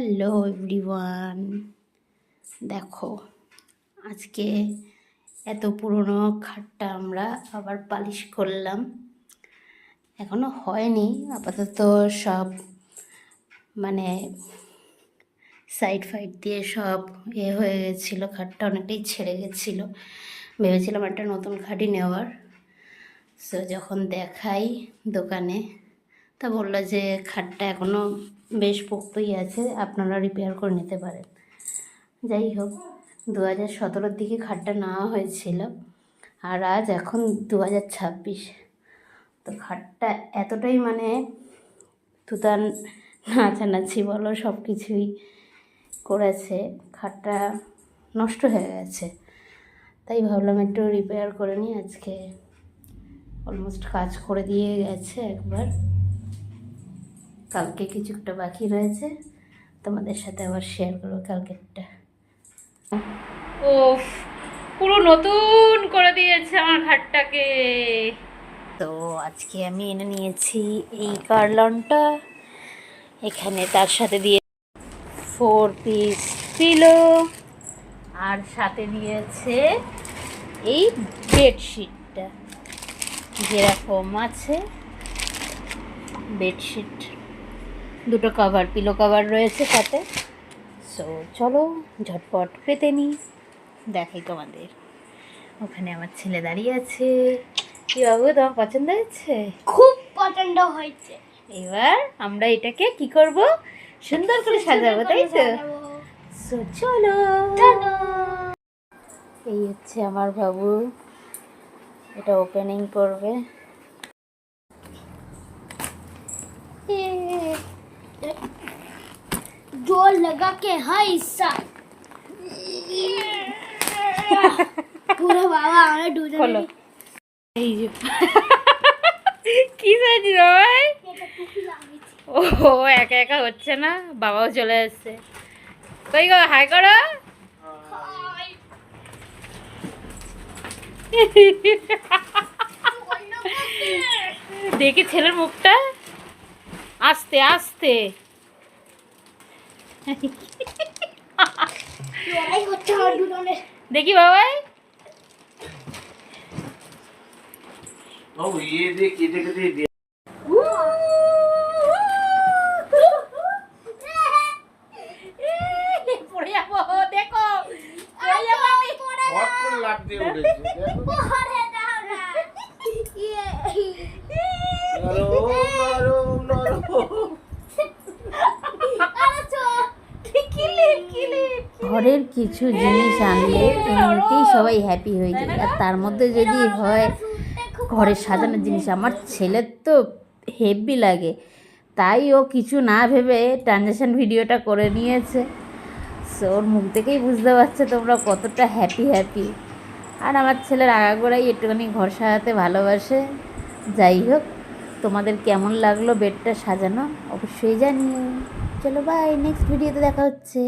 Hello everyone, দেখো আজকে এত পুরনো খাটটা আমরা আবার পালিশ করলাম। এখনো হয়নি, আপাতত সব মানে সাইড ফাইড দিয়ে সব হয়ে গেছিলো। খাটটা অনেকটাই ছেড়ে গেছিলো, ভেবেছিলাম একটা নতুন খাটই নেওয়ার। সো যখন দেখাই দোকানে, তা বললো যে খাটটা এখনও বেশ পোক্তই আছে, আপনারা রিপেয়ার করে নিতে পারেন। যাই হোক, 2017-র দিকে খাটটা নেওয়া হয়েছিল, আর আজ এখন 2026। তো খাটটা এতটাই তুতান নাচানাচি বলো সব কিছুই করেছে, খাটটা নষ্ট হয়ে গেছে। তাই ভাবলাম একটু রিপেয়ার করে নিই। আজকে অলমোস্ট কাজ করে দিয়ে গেছে একবার, কালকে কিছুটা বাকি রয়েছে, তোমাদের সাথে আবার শেয়ার করবো কালকেরটা। ও পুরো নতুন করে দিয়েছে আমার ঘাটটাকে। তো আজকে আমি এনে নিয়েছি এই কার্লনটা, এখানে তার সাথে দিয়ে 4 পিস পিলো, আর সাথে দিয়েছে এই বেডশিটটা যেরকম আছে। বেডশিট দুটো কভার, পিলো কভার রয়েছে সাথে। সো চলো ঝটপট পেতে নিই, দেখাই তোমাদের। ওখানে আমার ছেলে দাঁড়িয়ে আছে। কি বাবু, তোমার পছন্দ হয়েছে? খুব পছন্দ হয়েছে। এবার আমরা এটাকে কি করব, সুন্দর করে সাজাবো, তাই তো? সো চলো। এই হচ্ছে আমার বাবু, এটা ওপেনিং করবে। जोर लगा के हाय सा পুরো বাবা আমরা দুজনে এই যে কি সাইজ ভাই? এটা টুপি লাগিয়েছি। ও একা একা হচ্ছে না, বাবাও চলে আসছে। কই গো, হাই করো। দেখি ছেলের মুখটা, আস্তে আস্তে। লড়াই করতে হবে দুজনে। দেখি বাবাই। Oh, ये देख ये देख ये देख পড়ে যাবো, দেখো পড়ে যাবো আমি। बहुत कोई लाभ दे उड़े देखो পরে দাও না। ইয়ে नरो नरो नरो আচ্ছা কিলিপ কিলিপ। ঘরের কিছু জিনিস আনলে এমনিতেই সবাই হ্যাপি হয়ে যায়, আর তার মধ্যে যদি হয় ঘরে সাজানোর জিনিস, আমার ছেলের তো হেভি লাগে। তাই ও কিছু না ভেবে ট্রানজ্যাকশন ভিডিওটা করে নিয়েছে। সো ওর মুখ থেকেই বুঝতে পারছে তোমরা কতটা হ্যাপি। আর আমার ছেলের আগাগোড়াই একটুখানি ঘর সাজাতে ভালোবাসে। যাই হোক, তোমাদের কেমন লাগলো বেডটা সাজানো অবশ্যই জানিও। চলো বাই, নেক্সট ভিডিওতে দেখা হচ্ছে।